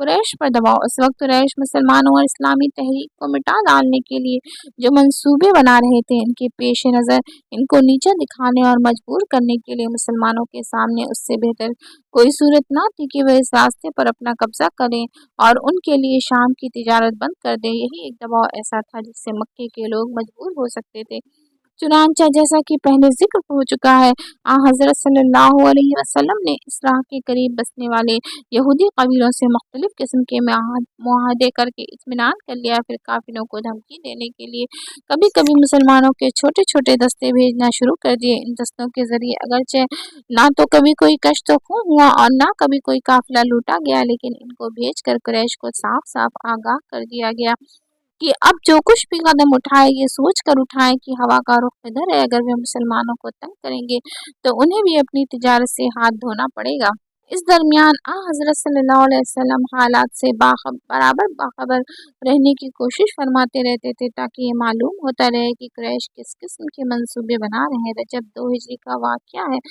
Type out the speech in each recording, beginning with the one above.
قریش پر دباؤ۔ اس وقت قریش مسلمانوں اور اسلامی تحریک کو مٹا ڈالنے کے لیے جو منصوبے بنا رہے تھے، ان کے پیش نظر ان کو نیچا دکھانے اور مجبور کرنے کے لیے مسلمانوں کے سامنے اس سے بہتر کوئی صورت نہ تھی کہ وہ اس راستے پر اپنا قبضہ کریں اور ان کے لیے شام کی تجارت بند کر دیں۔ یہی ایک دباؤ ایسا تھا جس سے مکے کے لوگ مجبور ہو سکتے تھے۔ چنانچہ جیسا کہ پہلے ذکر ہو چکا ہے، حضرت صلی اللہ علیہ وسلم نے اس راہ کے قریب بسنے والے یہودی قبیلوں سے مختلف قسم کے معاہدے کر کے اطمینان کر لیا۔ پھر کافروں کو دھمکی دینے کے لیے کبھی کبھی مسلمانوں کے چھوٹے چھوٹے دستے بھیجنا شروع کر دیے۔ ان دستوں کے ذریعے اگرچہ نہ تو کبھی کوئی کشت و خون ہوا اور نہ کبھی کوئی قافلہ لوٹا گیا، لیکن ان کو بھیج کر قریش کو صاف صاف آگاہ کر دیا گیا کہ اب جو کچھ بھی قدم اٹھائے یہ سوچ کر اٹھائیں کہ ہوا کا رخ کدھر ہے۔ اگر وہ مسلمانوں کو تنگ کریں گے تو انہیں بھی اپنی تجارت سے ہاتھ دھونا پڑے گا۔ اس درمیان حضرت صلی اللہ علیہ وسلم حالات سے برابر باخبر رہنے کی کوشش فرماتے رہتے تھے تاکہ یہ معلوم ہوتا رہے کہ قریش کس قسم کے منصوبے بنا رہے ہیں۔ رجب 2 ہجری کا واقعہ ہے۔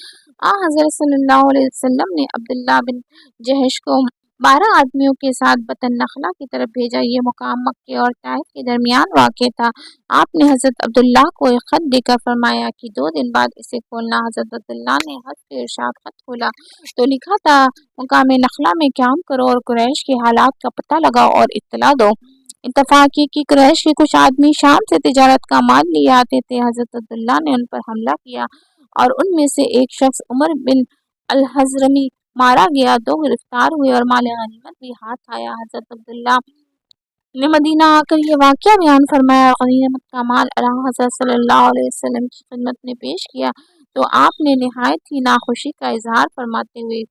حضرت صلی اللہ علیہ وسلم نے عبداللہ بن جہش کو 12 آدمیوں کے ساتھ بطن نخلا کی طرف بھیجا۔ یہ مقام مکے اور طائف کے درمیان واقع تھا۔ آپ نے حضرت عبداللہ کو ایک خط دے کر فرمایا کہ 2 دن بعد اسے کھولنا۔ حضرت عبداللہ نے حسب ارشاد خط کھولا تو لکھا تھا، مقام نخلا میں قیام کرو اور قریش کے حالات کا پتہ لگاؤ اور اطلاع دو۔ اتفاق یہ کہ قریش کے کچھ آدمی شام سے تجارت کا مال لیے آتے تھے۔ حضرت عبداللہ نے ان پر حملہ کیا اور ان میں سے ایک شخص عمر بن الحضرمی مارا گیا۔ 2 گرفتار ہوئے اور مال غنیمت بھی ہاتھ آیا۔ حضرت عبداللہ نے مدینہ آ کر یہ واقعہ بیان فرمایا اور غنیمت کا مال حضرت صلی اللہ علیہ وسلم کی خدمت میں پیش کیا تو آپ نے نہایت ہی ناخوشی کا اظہار فرماتے ہوئے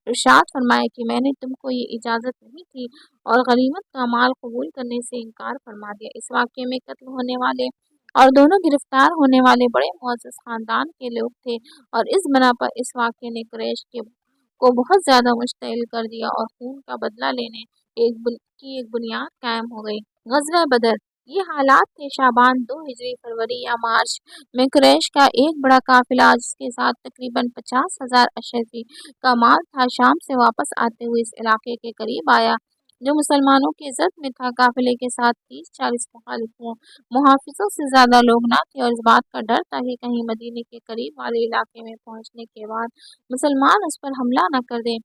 ارشاد فرمایا کہ میں نے تم کو یہ اجازت نہیں تھی اور غنیمت کا مال قبول کرنے سے انکار فرما دیا۔ اس واقعے میں قتل ہونے والے اور دونوں گرفتار ہونے والے بڑے معزز خاندان کے لوگ تھے اور اس بنا پر اس واقعے نے قریش کو بہت زیادہ مشتعل کر دیا اور خون کا بدلہ لینے کی ایک بنیاد قائم ہو گئی۔ غزوہ بدر، یہ حالات تھے شعبان 2 ہجری فروری یا مارچ میں قریش کا ایک بڑا قافلہ جس کے ساتھ تقریباً 50,000 اشرفی کا مال تھا، شام سے واپس آتے ہوئے اس علاقے کے قریب آیا جو مسلمانوں کے زد میں تھا۔ قافلے کے ساتھ 30-40 محافظوں سے زیادہ لوگ نہ تھے اور اس بات کا ڈر تھا کہ کہیں مدینے کے قریب والے علاقے میں پہنچنے کے بعد مسلمان اس پر حملہ نہ کر دیں۔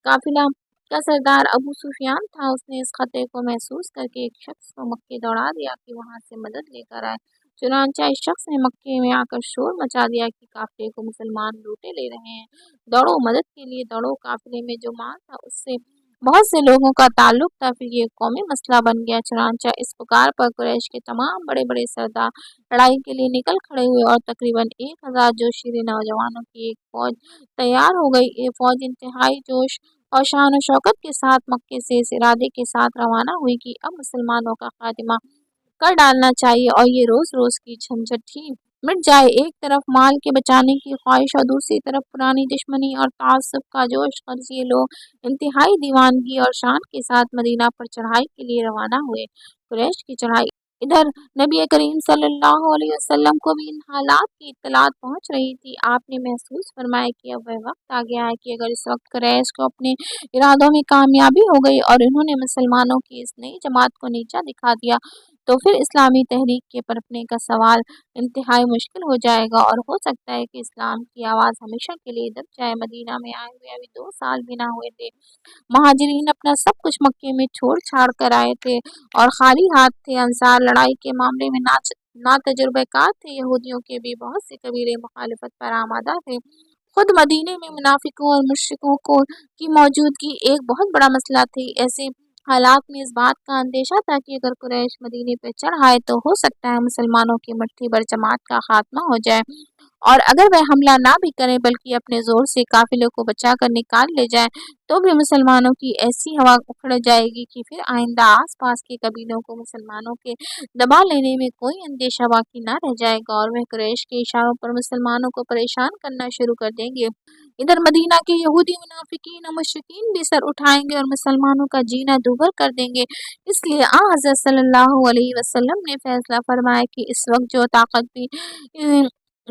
قافلہ کا سردار ابو سفیان تھا۔ اس نے اس خطرے کو محسوس کر کے ایک شخص کو مکے دوڑا دیا کہ وہاں سے مدد لے کر آئے۔ چنانچہ اس شخص نے مکے میں آ کر شور مچا دیا کہ قافلے کو مسلمان لوٹے لے رہے ہیں، دوڑو، مدد کے لیے دوڑو۔ قافلے میں جو مال تھا اس سے بہت سے لوگوں کا تعلق تھا، پھر یہ قومی مسئلہ بن گیا۔ چنانچہ اس پکار پر قریش کے تمام بڑے بڑے سردار لڑائی کے لیے نکل کھڑے ہوئے اور تقریباً 1000 جوشیلے نوجوانوں کی ایک فوج تیار ہو گئی۔ یہ فوج انتہائی جوش اور شان و شوکت کے ساتھ مکے سے اس ارادے کے ساتھ روانہ ہوئی کہ اب مسلمانوں کا خاتمہ کر ڈالنا چاہیے اور یہ روز روز کی جھنجھٹ ہی مٹ جائے۔ ایک طرف مال کے بچانے کی خواہش اور دوسری طرف پرانی دشمنی اور تعصب کا جوش غرض یہ لوگ انتہائی دیوانگی اور شان کے ساتھ مدینہ پر چڑھائی کے لیے روانہ ہوئے۔ قریش کی چڑھائی ادھر نبی کریم صلی اللہ علیہ وسلم کو بھی ان حالات کی اطلاعات پہنچ رہی تھی۔ آپ نے محسوس فرمایا کہ اب وہ وقت آ گیا ہے کہ اگر اس وقت قریش کو اپنے ارادوں میں کامیابی ہو گئی اور انہوں نے مسلمانوں کی اس نئی جماعت کو نیچا دکھا دیا تو پھر اسلامی تحریک کے پنپنے کا سوال انتہائی مشکل ہو جائے گا اور ہو سکتا ہے کہ اسلام کی آواز ہمیشہ کے لیے دب جائے۔ مدینہ میں آئے ہوئے ابھی 2 سال بھی نہ ہوئے تھے۔ مہاجرین اپنا سب کچھ مکے میں چھوڑ چھاڑ کر آئے تھے اور خالی ہاتھ تھے۔ انصار لڑائی کے معاملے میں ناتجربہ کار تھے۔ یہودیوں کے بھی بہت سے قبیلے مخالفت پر آمادہ تھے۔ خود مدینے میں منافقوں اور مشرکوں کی موجودگی ایک بہت بڑا مسئلہ تھی۔ ایسے حالات میں اس بات کا اندیشہ تھا کہ اگر قریش مدینے پہ چڑھ آئے تو ہو سکتا ہے مسلمانوں کی مٹھی بھر جماعت کا خاتمہ ہو جائے اور اگر وہ حملہ نہ بھی کریں بلکہ اپنے زور سے قافلے کو بچا کر نکال لے جائیں تو بھی مسلمانوں کی ایسی ہوا اکھڑ جائے گی کہ پھر آئندہ آس پاس کے قبیلوں کو مسلمانوں کے دبا لینے میں کوئی اندیشہ باقی نہ رہ جائے گا اور وہ قریش کے اشاروں پر مسلمانوں کو پریشان کرنا شروع کر دیں گے۔ ادھر مدینہ کے یہودی منافقین اور مشرکین بھی سر اٹھائیں گے اور مسلمانوں کا جینا دوبھر کر دیں گے۔ اس لیے حضرت صلی اللہ علیہ وسلم نے فیصلہ فرمایا کہ اس وقت جو طاقت بھی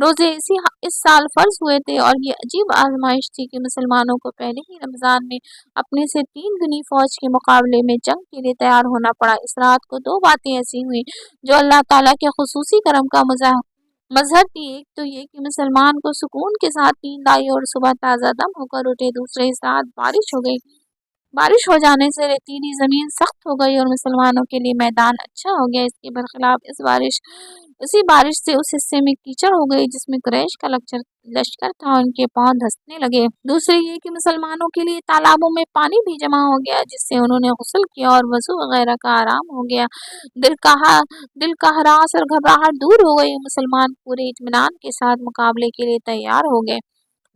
روزے اس سال فرض ہوئے تھے، اور یہ عجیب آزمائش تھی کہ مسلمانوں کو پہلے ہی رمضان میں اپنے سے 3 گنی فوج کے مقابلے میں جنگ کے لیے تیار ہونا پڑا۔ اس رات کو 2 باتیں ایسی ہوئیں جو اللہ تعالیٰ کے خصوصی کرم کا مظہر تھی۔ ایک تو یہ کہ مسلمان کو سکون کے ساتھ نیند آئی اور صبح تازہ دم ہو کر اٹھے۔ دوسرے، اس رات بارش ہو گئی۔ بارش ہو جانے سے ریتیلی زمین سخت ہو گئی اور مسلمانوں کے لیے میدان اچھا ہو گیا۔ اس کے برخلاف اسی بارش سے اس حصے میں کیچڑ ہو گئی جس میں قریش کا لشکر تھا، ان کے پاؤں دھنسنے لگے۔ دوسرے یہ کہ مسلمانوں کے لیے تالابوں میں پانی بھی جمع ہو گیا جس سے انہوں نے غسل کیا اور وضو وغیرہ کا آرام ہو گیا۔ دل کا ہراس اور گھبراہٹ دور ہو گئی۔ مسلمان پورے اطمینان کے ساتھ مقابلے کے لیے تیار ہو گئے۔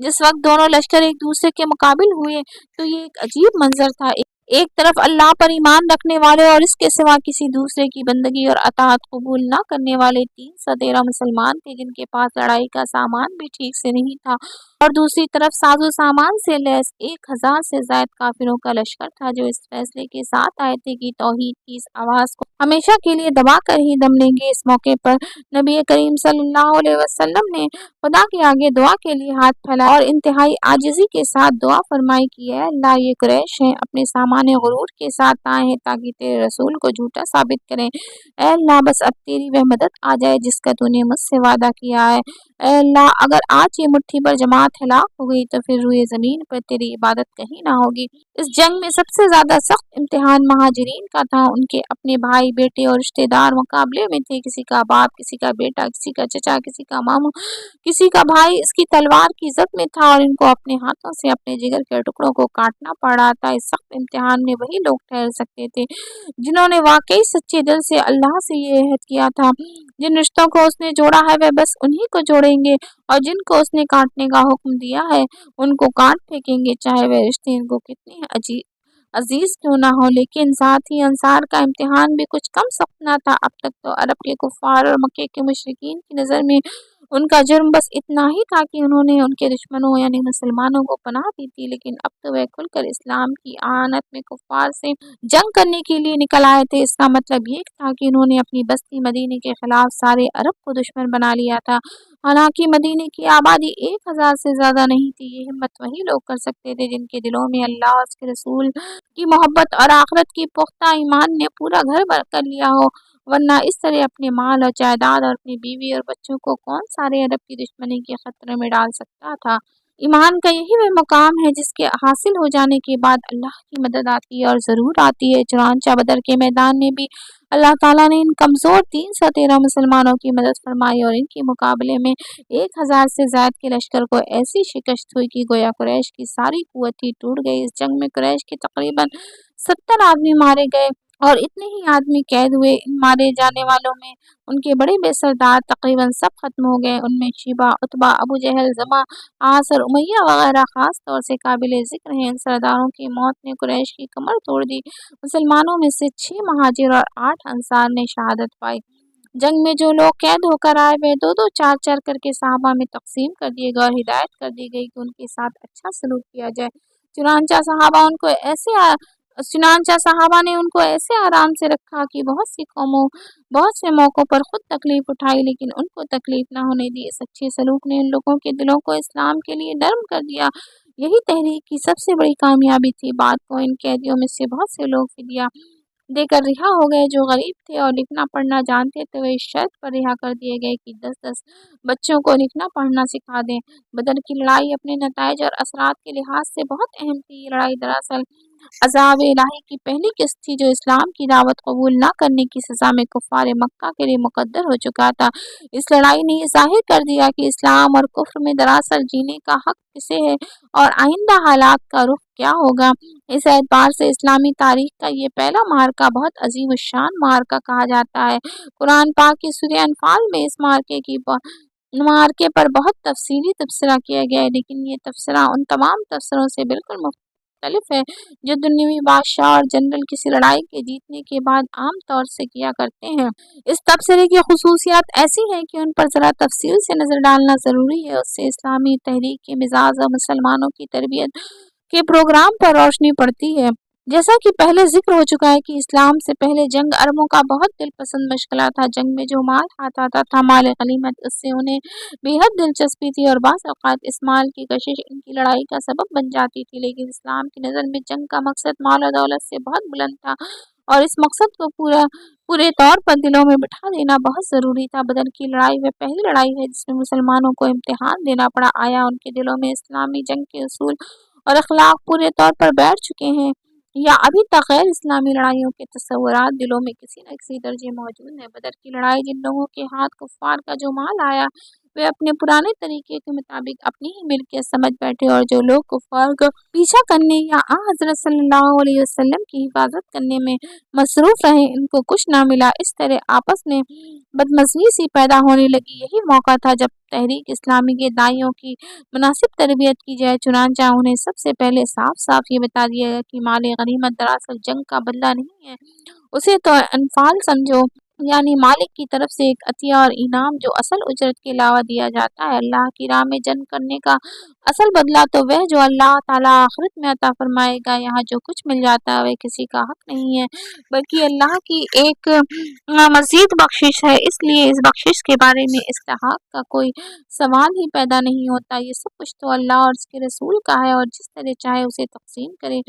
جس وقت دونوں لشکر ایک دوسرے کے مقابل ہوئے تو یہ ایک عجیب منظر تھا۔ ایک طرف اللہ پر ایمان رکھنے والے اور اس کے سوا کسی دوسرے کی بندگی اور اطاعت قبول نہ کرنے والے 313 مسلمان تھے جن کے پاس لڑائی کا سامان بھی ٹھیک سے نہیں تھا، اور دوسری طرف ساز و سامان سے لیس 1000 سے زائد کافروں کا لشکر تھا جو اس فیصلے کے ساتھ آئے تھے کہ توحید کی اس آواز کو ہمیشہ کے لیے دبا کر ہی دم لیں گے۔ اس موقع پر نبی کریم صلی اللہ علیہ وسلم نے خدا کے آگے دعا کے لیے ہاتھ پھیلائے اور انتہائی عاجزی کے ساتھ دعا فرمائی کہ اے اللہ، یہ قریش ہیں، اپنے سامان غرور کے ساتھ آئے ہیں تاکہ تیرے رسول کو جھوٹا ثابت کریں۔ اے اللہ، بس اب تیری وہ مدد آ جائے جس کا تو نے مجھ سے وعدہ کیا ہے۔ اے اللہ، اگر آج یہ مٹھی پر جماعت ہلاک ہو گئی تو پھر روئے زمین پر تیری عبادت کہیں نہ ہوگی۔ اس جنگ میں سب سے زیادہ سخت امتحان مہاجرین کا تھا۔ ان کے اپنے بھائی، بیٹے اور رشتے دار مقابلے میں تھے۔ کسی کا باپ، کسی کا بیٹا، کسی کا چچا، کسی کا ماموں، کسی کا بھائی اس کی تلوار کی زد میں تھا اور ان کو اپنے ہاتھوں سے اپنے جگر کے ٹکڑوں کو کاٹنا پڑ رہا تھا۔ اس سخت امتحان میں وہی لوگ ٹھہر سکتے تھے جنہوں نے واقعی سچے دل سے اللہ سے یہ عہد کیا تھا جن رشتوں کو اس نے جوڑا ہے وہ بس انہی کو جوڑیں گے، اور جن کو اس نے کاٹنے کا حکم دیا ہے ان کو کاٹ پھینکیں گے، چاہے وہ رشتے ان کو کتنے عزیز کیوں نہ ہو۔ لیکن ساتھ ہی انصار کا امتحان بھی کچھ کم سخت نہ تھا۔ اب تک تو عرب کے کفار اور مکے کے مشرکین کی نظر میں ان کا جرم بس اتنا ہی تھا کہ انہوں نے ان کے دشمنوں یعنی مسلمانوں کو پناہ دی تھی، لیکن اب تو وہ کھل کر اسلام کی اعانت میں کفار سے جنگ کرنے کے لیے نکل آئے تھے۔ اس کا مطلب یہ تھا کہ انہوں نے اپنی بستی مدینے کے خلاف سارے عرب کو دشمن بنا لیا تھا۔ حالانکہ مدینے کی آبادی 1000 سے زیادہ نہیں تھی۔ یہ ہمت وہی لوگ کر سکتے تھے جن کے دلوں میں اللہ اور اس کے رسول کی محبت اور آخرت کی پختہ ایمان نے پورا گھر بھر کر لیا ہو، ورنہ اس طرح اپنے مال اور جائیداد اور اپنی بیوی اور بچوں کو کون سارے عرب کی دشمنی کے خطرے میں ڈال سکتا تھا۔ ایمان کا یہی وہ مقام ہے جس کے حاصل ہو جانے کے بعد اللہ کی مدد آتی ہے اور ضرور آتی ہے۔ چنانچہ بدر کے میدان میں بھی اللہ تعالیٰ نے ان کمزور 313 مسلمانوں کی مدد فرمائی اور ان کے مقابلے میں 1000 سے زائد کے لشکر کو ایسی شکست ہوئی کہ گویا قریش کی ساری قوت ہی ٹوٹ گئی۔ اس جنگ میں قریش کے تقریباً 70 آدمی مارے گئے اور اتنے ہی آدمی قید ہوئے۔ ان مارے جانے والوں میں ان کے بڑے بے سردار تقریباً سب ختم ہو گئے۔ ان میں شیبہ، عتبہ، ابو جہل، زمع، عاص اور امیہ وغیرہ خاص طور سے قابل ذکر ہیں۔ ان سرداروں کی موت نے قریش کی کمر توڑ دی۔ مسلمانوں میں سے 6 مہاجر اور 8 انصار نے شہادت پائی۔ جنگ میں جو لوگ قید ہو کر آئے وہ 2-2 4-4 کر کے صحابہ میں تقسیم کر دیے گئے اور ہدایت کر دی گئی کہ ان کے ساتھ اچھا سلوک کیا جائے۔ چنانچہ صحابہ نے ان کو ایسے آرام سے رکھا کہ بہت سے موقعوں پر خود تکلیف اٹھائی لیکن ان کو تکلیف نہ ہونے دی۔ اس اچھے سلوک نے ان لوگوں کے دلوں کو اسلام کے لیے نرم کر دیا۔ یہی تحریک کی سب سے بڑی کامیابی تھی۔ بعد کو ان قیدیوں میں سے بہت سے لوگ فدیہ دے کر رہا ہو گئے۔ جو غریب تھے اور لکھنا پڑھنا جانتے تھے وہ اس شرط پر رہا کر دیے گئے کہ 10-10 بچوں کو لکھنا پڑھنا سکھا دیں۔ بدر کی لڑائی اپنے نتائج اور اثرات کے لحاظ سے بہت اہم تھی۔ یہ لڑائی دراصل عذاب الہی کی پہلی قسط تھی جو اسلام کی دعوت قبول نہ کرنے کی سزا میں کفار مکہ کے لیے مقدر ہو چکا تھا۔ اس لڑائی نے یہ ظاہر کر دیا کہ اسلام اور کفر میں دراصل جینے کا حق کسے ہے اور آئندہ حالات کا رخ کیا ہوگا۔ اس اعتبار سے اسلامی تاریخ کا یہ پہلا معرکہ بہت عظیم الشان معرکہ کہا جاتا ہے۔ قرآن پاک کی سورہ انفال میں اس معرکے پر بہت تفصیلی تبصرہ کیا گیا ہے، لیکن یہ تبصرہ ان تمام تبصروں سے بالکل مختلف ہے جو دنیوی بادشاہ اور جنرل کسی لڑائی کے جیتنے کے بعد عام طور سے کیا کرتے ہیں۔ اس تبصرے کی خصوصیات ایسی ہیں کہ ان پر ذرا تفصیل سے نظر ڈالنا ضروری ہے۔ اس سے اسلامی تحریک کے مزاج اور مسلمانوں کی تربیت کے پروگرام پر روشنی پڑتی ہے۔ جیسا کہ پہلے ذکر ہو چکا ہے کہ اسلام سے پہلے جنگ عربوں کا بہت دل پسند مشغلہ تھا۔ جنگ میں جو مال ہاتھ آتا تھا مال غنیمت، اس سے انہیں بے حد دلچسپی تھی اور بعض اوقات اس مال کی کشش ان کی لڑائی کا سبب بن جاتی تھی، لیکن اسلام کی نظر میں جنگ کا مقصد مال و دولت سے بہت بلند تھا اور اس مقصد کو پورے طور پر دلوں میں بٹھا دینا بہت ضروری تھا۔ بدر کی لڑائی وہ پہلی لڑائی ہے جس میں مسلمانوں کو امتحان دینا پڑا، آیا ان کے دلوں میں اسلامی جنگ کے اصول اور اخلاق پورے طور پر بیٹھ چکے ہیں یا ابھی تک غیر اسلامی لڑائیوں کے تصورات دلوں میں کسی نہ کسی درجے موجود ہیں۔ بدر کی لڑائی جن لوگوں کے ہاتھ کفار کا جو مال آیا وہ اپنے پرانے طریقے کے مطابق اپنی ہی ملکیت سمجھ بیٹھے، اور جو لوگ کفار کا پیچھا کرنے یا حضرت صلی اللہ علیہ وسلم کی حفاظت کرنے میں مصروف رہے، ان کو کچھ نہ ملا۔ اس طرح آپس میں بدمزگی سی پیدا ہونے لگی۔ یہی موقع تھا جب تحریک اسلامی کے داعیوں کی مناسب تربیت کی جائے، چنانچہ انہیں سب سے پہلے صاف صاف یہ بتا دیا گیا کہ مال غنیمت دراصل جنگ کا بدلہ نہیں ہے، اسے تو انفال سمجھو، یعنی مالک کی طرف سے ایک عطیہ اور انعام جو اصل اجرت کے علاوہ دیا جاتا ہے۔ اللہ کی راہ میں جنگ کرنے کا اصل بدلہ تو وہ جو اللہ تعالیٰ آخرت میں عطا فرمائے گا۔ یہاں جو کچھ مل جاتا ہے وہ کسی کا حق نہیں ہے بلکہ اللہ کی ایک مزید بخشش ہے، اس لیے اس بخشش کے بارے میں استحقاق کا کوئی سوال ہی پیدا نہیں ہوتا۔ یہ سب کچھ تو اللہ اور اس کے رسول کا ہے اور جس طرح چاہے اسے تقسیم کرے۔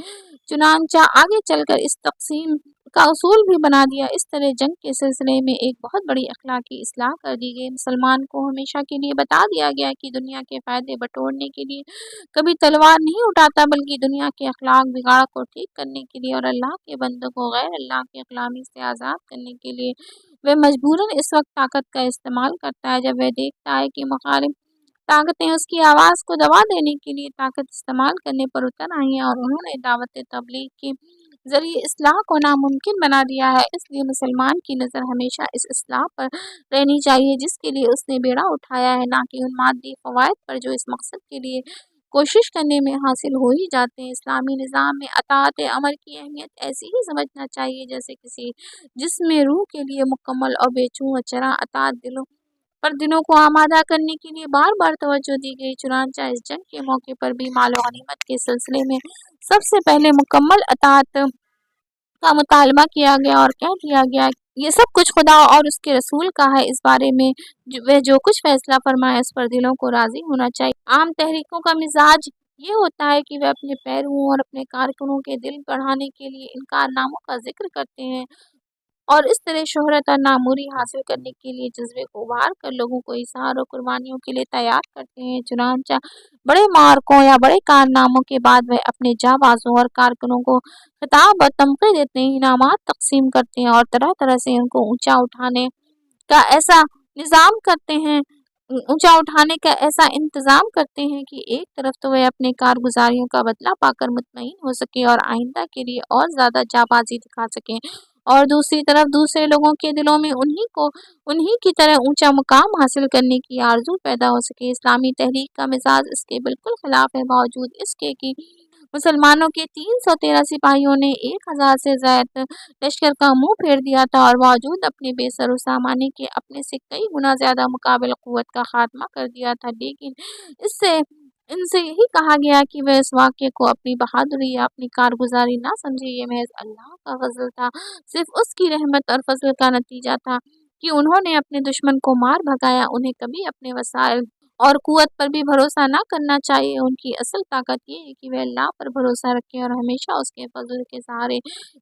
چنانچہ آگے چل کر اس تقسیم کا اصول بھی بنا دیا۔ اس طرح جنگ کے سلسلے میں ایک بہت بڑی اخلاقی اصلاح کر دی گئی۔ مسلمان کو ہمیشہ کے لیے بتا دیا گیا کہ دنیا کے فائدے بٹورنے کے لیے کبھی تلوار نہیں اٹھاتا بلکہ دنیا کے اخلاق بگاڑ کو ٹھیک کرنے کے لیے اور اللہ کے بندوں کو غیر اللہ کے غلامی سے آزاد کرنے کے لیے وہ مجبوراً اس وقت طاقت کا استعمال کرتا ہے جب وہ دیکھتا ہے کہ مخالف طاقتیں اس کی آواز کو دبا دینے کے لیے طاقت استعمال کرنے پر اتر آئی ہیں اور انہوں نے دعوت تبلیغ کے ذریعے اصلاح کو ناممکن بنا دیا ہے۔ اس لیے مسلمان کی نظر ہمیشہ اس اصلاح پر رہنی چاہیے جس کے لیے اس نے بیڑا اٹھایا ہے، نہ کہ ان مادی فوائد پر جو اس مقصد کے لیے کوشش کرنے میں حاصل ہو ہی جاتے ہیں۔ اسلامی نظام میں اطاعت امر کی اہمیت ایسی ہی سمجھنا چاہیے جیسے کسی جسم میں روح کے لیے مکمل اور بے چوں چرا اطاعت دلوں کو آمادہ کرنے کے لیے بار بار توجہ دی گئی۔ چنانچہ اس جنگ کے موقع پر بھی مال و غنیمت کے سلسلے میں سب سے پہلے مکمل اطاعت کا مطالبہ کیا گیا اور کہہ دیا گیا یہ سب کچھ خدا اور اس کے رسول کا ہے، اس بارے میں وہ جو کچھ فیصلہ فرمائے اس پر دلوں کو راضی ہونا چاہیے۔ عام تحریکوں کا مزاج یہ ہوتا ہے کہ وہ اپنے پیرووں اور اپنے کارکنوں کے دل بڑھانے کے لیے ان کارناموں کا ذکر کرتے ہیں اور اس طرح شہرت اور ناموری حاصل کرنے کے لیے جذبے کو ابھار کر لوگوں کو اظہار اور قربانیوں کے لیے تیار کرتے ہیں۔ چنانچہ بڑے معرکوں یا بڑے کارناموں کے بعد وہ اپنے جانبازوں اور کارکنوں کو خطاب اور تمغے دیتے ہیں، انعامات تقسیم کرتے ہیں اور طرح طرح سے ان کو اونچا اٹھانے کا ایسا انتظام کرتے ہیں کہ ایک طرف تو وہ اپنے کارگزاریوں کا بدلہ پا کر مطمئن ہو سکیں اور آئندہ کے لیے اور زیادہ جانبازی دکھا سکیں، اور دوسری طرف دوسرے لوگوں کے دلوں میں انہی کی طرح اونچا مقام حاصل کرنے کی آرزو پیدا ہو سکے۔ اسلامی تحریک کا مزاج اس کے بالکل خلاف ہے۔ باوجود اس کے کہ مسلمانوں کے 313 سپاہیوں نے 1000 سے زائد لشکر کا منہ پھیر دیا تھا اور باوجود اپنے بے سر و سامانے کے اپنے سے کئی گنا زیادہ مقابل قوت کا خاتمہ کر دیا تھا، لیکن ان سے یہی کہا گیا کہ وہ اس واقعے کو اپنی بہادری یا اپنی کارگزاری نہ سمجھے، یہ محض اللہ کا فضل تھا، صرف اس کی رحمت اور فضل کا نتیجہ تھا کہ انہوں نے اپنے دشمن کو مار بھگایا۔ انہیں کبھی اپنے وسائل اور قوت پر بھی بھروسہ نہ کرنا چاہیے، ان کی اصل طاقت یہ ہے کہ وہ اللہ پر بھروسہ رکھیں اور ہمیشہ اس کے فضل کے سہارے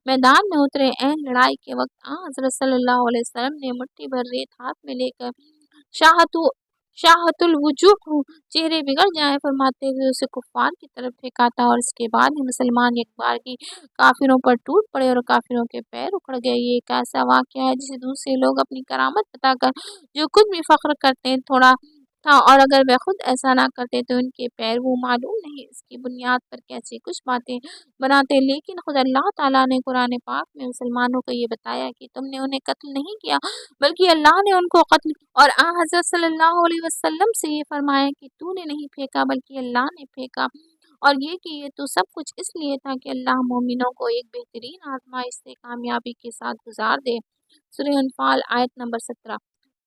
میدان میں اتریں۔ عین لڑائی کے وقت حضرت صلی اللہ علیہ وسلم نے مٹھی بھر ریت ہاتھ میں لے کر شاہت الوجوہ چہرے بگڑ جائیں فرماتے ہوئے اسے کفار کی طرف پھینکا تھا اور اس کے بعد ہی مسلمان یکبارگی کافروں پر ٹوٹ پڑے اور کافروں کے پیر اکھڑ گئے۔ یہ ایک ایسا واقعہ ہے جسے دوسرے لوگ اپنی کرامت بتا کر جو کچھ بھی فخر کرتے تھوڑا تھا، اور اگر وہ خود ایسا نہ کرتے تو ان کے پیرو معلوم نہیں اس کی بنیاد پر کیسی کچھ باتیں بناتے، لیکن خود اللہ تعالیٰ نے قرآن پاک میں مسلمانوں کو یہ بتایا کہ تم نے انہیں قتل نہیں کیا بلکہ اللہ نے ان کو قتل کیا، اور حضرت صلی اللہ علیہ وسلم سے یہ فرمایا کہ تو نے نہیں پھینکا بلکہ اللہ نے پھینکا، اور یہ کہ یہ تو سب کچھ اس لیے تھا کہ اللہ مومنوں کو ایک بہترین آزمائش سے کامیابی کے ساتھ گزار دے۔ سورہ انفال آیت نمبر 17۔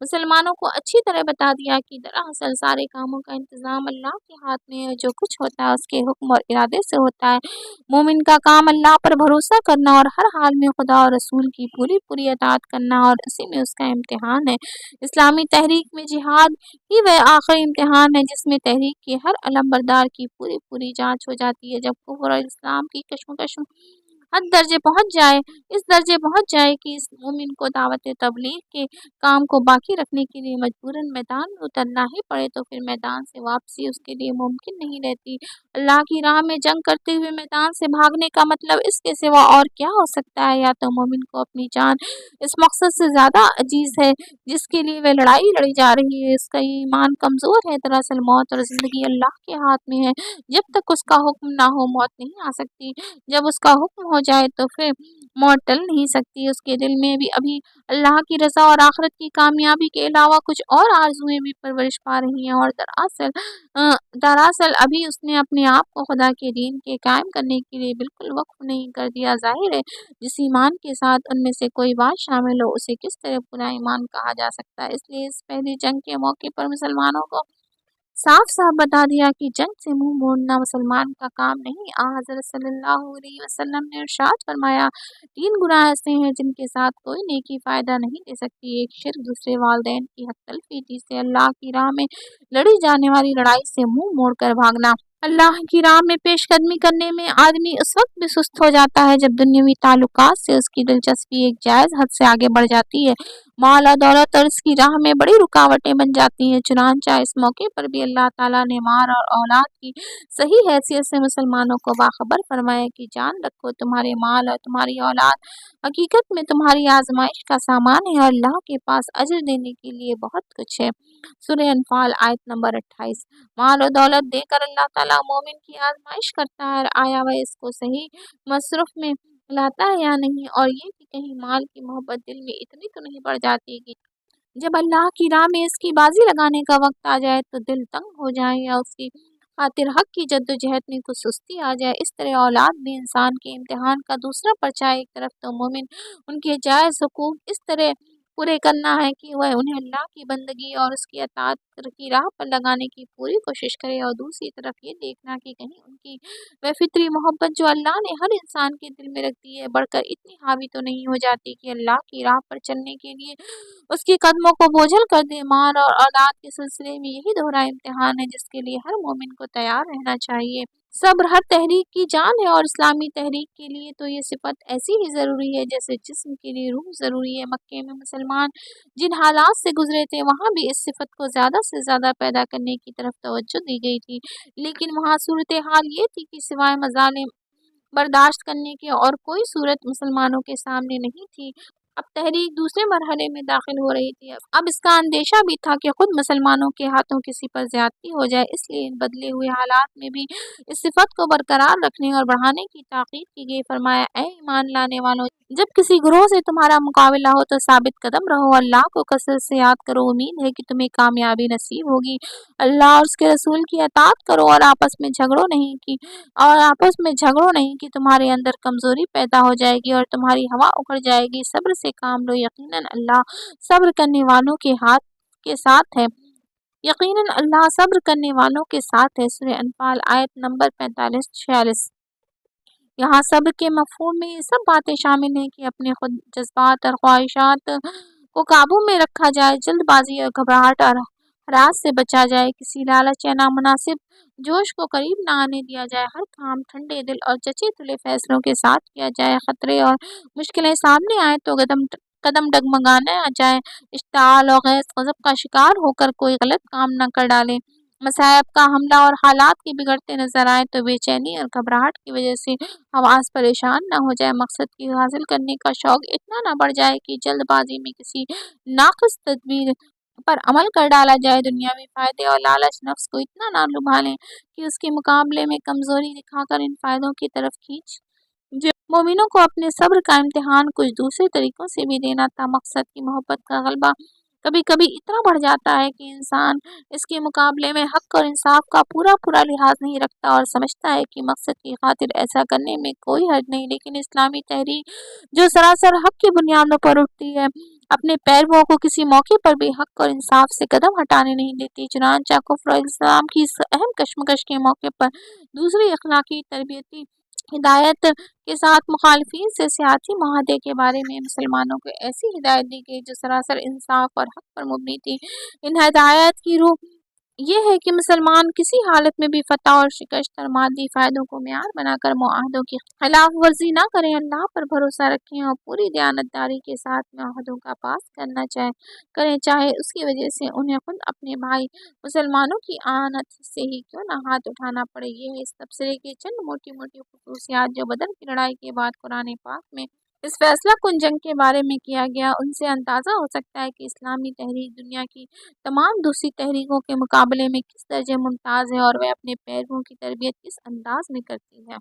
مسلمانوں کو اچھی طرح بتا دیا کہ دراصل سارے کاموں کا انتظام اللہ کے ہاتھ میں ہے، جو کچھ ہوتا ہے اس کے حکم اور ارادے سے ہوتا ہے۔ مومن کا کام اللہ پر بھروسہ کرنا اور ہر حال میں خدا اور رسول کی پوری پوری اطاعت کرنا، اور اسی میں اس کا امتحان ہے۔ اسلامی تحریک میں جہاد ہی وہ آخری امتحان ہے جس میں تحریک کے ہر علمبردار کی پوری پوری جانچ ہو جاتی ہے۔ جب کفر اور اسلام کی کشمکش حد درجے پہنچ جائے، اس درجے پہنچ جائے کہ اس مومن کو دعوت تبلیغ کے کام کو باقی رکھنے کے لیے مجبوراً میدان میں اترنا ہی پڑے، تو پھر میدان سے واپسی اس کے لیے ممکن نہیں رہتی۔ اللہ کی راہ میں جنگ کرتے ہوئے میدان سے بھاگنے کا مطلب اس کے سوا اور کیا ہو سکتا ہے؟ یا تو مومن کو اپنی جان اس مقصد سے زیادہ عزیز ہے جس کے لیے وہ لڑائی لڑی جا رہی ہے، اس کا ایمان کمزور ہے۔ دراصل موت اور زندگی اللہ کے ہاتھ میں ہے، جب تک اس کا حکم نہ ہو موت نہیں آ سکتی، جب اس کا حکم ہو جائے تو پھر موت ٹل نہیں سکتی۔ اس کے دل میں بھی ابھی اللہ کی رضا اور آخرت کی کامیابی کے علاوہ کچھ اور آرزوئیں بھی پرورش پا رہی ہیں، اور دراصل ابھی اس نے اپنے آپ کو خدا کے دین کے قائم کرنے کے لیے بالکل وقف نہیں کر دیا۔ ظاہر ہے جس ایمان کے ساتھ ان میں سے کوئی بات شامل ہو اسے کس طرح پورا ایمان کہا جا سکتا ہے۔ اس لیے اس پہلی جنگ کے موقع پر مسلمانوں کو صاف صاف بتا دیا کہ جنگ سے منہ موڑنا مسلمان کا کام نہیں۔ حضرت صلی اللہ علیہ وسلم نے ارشاد فرمایا، 3 گناہ ایسے ہیں جن کے ساتھ کوئی نیکی فائدہ نہیں دے سکتی، ایک شرک، دوسرے والدین کی حق تلفی، تیسرے اللہ کی راہ میں لڑی جانے والی لڑائی سے منہ موڑ کر بھاگنا۔ اللہ کی راہ میں پیش قدمی کرنے میں آدمی اس وقت بھی سست ہو جاتا ہے جب دنیاوی تعلقات سے اس کی دلچسپی ایک جائز حد سے آگے بڑھ جاتی ہے، مال اور دولت اور اس کی راہ میں بڑی رکاوٹیں بن جاتی ہیں۔ چنانچہ اس موقع پر بھی اللہ تعالیٰ نے مال اور اولاد کی صحیح حیثیت سے مسلمانوں کو باخبر فرمایا کہ جان رکھو تمہارے مال اور تمہاری اولاد حقیقت میں تمہاری آزمائش کا سامان ہے، اور اللہ کے پاس اجر دینے کے لیے بہت کچھ ہے۔ سورہ انفال آیت نمبر 28۔ مال و دولت دے کر اللہ تعالیٰ مومن کی آزمائش کرتا ہے، اور آیا وہ اس کو صحیح مصرف میں لاتا ہے یا نہیں، اور یہ کہ کہیں مال کی محبت دل میں اتنی تو نہیں بڑھ جاتی کہ جب اللہ کی راہ میں اس کی بازی لگانے کا وقت آ جائے تو دل تنگ ہو جائے، یا اس کی خاطر حق کی جدوجہد میں کچھ سستی آ جائے۔ اس طرح اولاد بھی انسان کے امتحان کا دوسرا پرچہ ہے۔ ایک طرف تو مومن ان کے جائز حقوق اس طرح پورے کرنا ہے کہ وہ انہیں اللہ کی بندگی اور اس کی اطاعت کی راہ پر لگانے کی پوری کوشش کرے، اور دوسری طرف یہ دیکھنا کہ کہیں ان کی وہ فطری محبت جو اللہ نے ہر انسان کے دل میں رکھ دی ہے بڑھ کر اتنی حاوی تو نہیں ہو جاتی کہ اللہ کی راہ پر چلنے کے لیے اس کے قدموں کو بوجھل کر دے۔ مال اور اولاد کے سلسلے میں یہی دوہرا امتحان ہے جس کے لیے ہر مومن کو تیار رہنا چاہیے۔ صبر ہر تحریک کی جان ہے، اور اسلامی تحریک کے لیے تو یہ صفت ایسی ہی ضروری ہے جیسے جسم کے لیے روح ضروری ہے۔ مکے میں مسلمان جن حالات سے گزرے تھے وہاں بھی اس صفت کو زیادہ سے زیادہ پیدا کرنے کی طرف توجہ دی گئی تھی، لیکن وہاں صورتحال یہ تھی کہ سوائے مظالم برداشت کرنے کے اور کوئی صورت مسلمانوں کے سامنے نہیں تھی۔ اب تحریک دوسرے مرحلے میں داخل ہو رہی تھی۔ اب اس کا اندیشہ بھی تھا کہ خود مسلمانوں کے ہاتھوں کسی پر زیادتی ہو جائے، اس لیے ان بدلے ہوئے حالات میں بھی اس صفت کو برقرار رکھنے اور بڑھانے کی تاکید کی گئی۔ فرمایا، اے ایمان لانے والوں، جب کسی گروہ سے تمہارا مقابلہ ہو تو ثابت قدم رہو، اللہ کو کثرت سے یاد کرو، امید ہے کہ تمہیں کامیابی نصیب ہوگی، اللہ اور اس کے رسول کی اطاعت کرو، اور آپس میں جھگڑو نہیں کہ تمہارے اندر کمزوری پیدا ہو جائے گی اور تمہاری ہوا اکھڑ جائے گی۔ صبر سے کام لو، یقیناً اللہ صبر کرنے والوں کے ساتھ ہے۔ یقیناً اللہ صبر کرنے والوں کے ساتھ ہے۔ سورہ انفال آیت نمبر 45-46۔ یہاں صبر کے مفہوم میں یہ سب باتیں شامل ہیں کہ اپنے خود جذبات اور خواہشات کو قابو میں رکھا جائے، جلد بازی اور گھبراہٹ اور ہراس سے بچا جائے، کسی لالچ یا نامناسب جوش کو قریب نہ آنے دیا جائے، ہر کام ٹھنڈے دل اور جچے تلے فیصلوں کے ساتھ کیا جائے، خطرے اور مشکلیں سامنے آئیں تو قدم ڈگمگانا جائے، اشتعال اور غیظ غضب کا شکار ہو کر کوئی غلط کام نہ کر ڈالے، مصائب کا حملہ اور حالات کے بگڑتے نظر آئیں تو بے چینی اور گھبراہٹ کی وجہ سے حواس پریشان نہ ہو جائے، مقصد کی حاصل کرنے کا شوق اتنا نہ بڑھ جائے کہ جلد بازی میں کسی ناقص تدبیر پر عمل کر ڈالا جائے، دنیاوی فائدے اور لالچ نفس کو اتنا نہ لبھا لیں کہ اس کے مقابلے میں کمزوری دکھا کر ان فائدوں کی طرف کھینچ جو مومنوں کو اپنے صبر کا امتحان کچھ دوسرے طریقوں سے بھی دینا تھا۔ مقصد کی محبت کا غلبہ کبھی کبھی اتنا بڑھ جاتا ہے کہ انسان اس کے مقابلے میں حق اور انصاف کا پورا لحاظ نہیں رکھتا اور سمجھتا ہے کہ مقصد کی خاطر ایسا کرنے میں کوئی حرج نہیں، لیکن اسلامی تحریک جو سراسر حق کی بنیادوں پر اٹھتی ہے اپنے پیرووں کو کسی موقع پر بھی حق اور انصاف سے قدم ہٹانے نہیں دیتی۔ چنانچہ کفر اور اسلام کی اس اہم کشمکش کے موقع پر دوسری اخلاقی تربیتی ہدایت کے ساتھ مخالفین سے سیاسی معاہدے کے بارے میں مسلمانوں کو ایسی ہدایت دی گئی جو سراسر انصاف اور حق پر مبنی تھی۔ ان ہدایات کی روح یہ ہے کہ مسلمان کسی حالت میں بھی فتح اور شکست اور مادی فائدوں کو معیار بنا کر معاہدوں کی خلاف ورزی نہ کریں، اللہ پر بھروسہ رکھیں اور پوری دیانتداری کے ساتھ معاہدوں کا پاس کریں، چاہے اس کی وجہ سے انہیں خود اپنے بھائی مسلمانوں کی آنت سے ہی کیوں نہ ہاتھ اٹھانا پڑے۔ یہ ہے اس تبصرے کی چند موٹی موٹی خصوصیات جو بدر کی لڑائی کے بعد قرآن پاک میں اس فیصلہ کن جنگ کے بارے میں کیا گیا۔ ان سے اندازہ ہو سکتا ہے کہ اسلامی تحریک دنیا کی تمام دوسری تحریکوں کے مقابلے میں کس درجے ممتاز ہے اور وہ اپنے پیرووں کی تربیت کس انداز میں کرتی ہے۔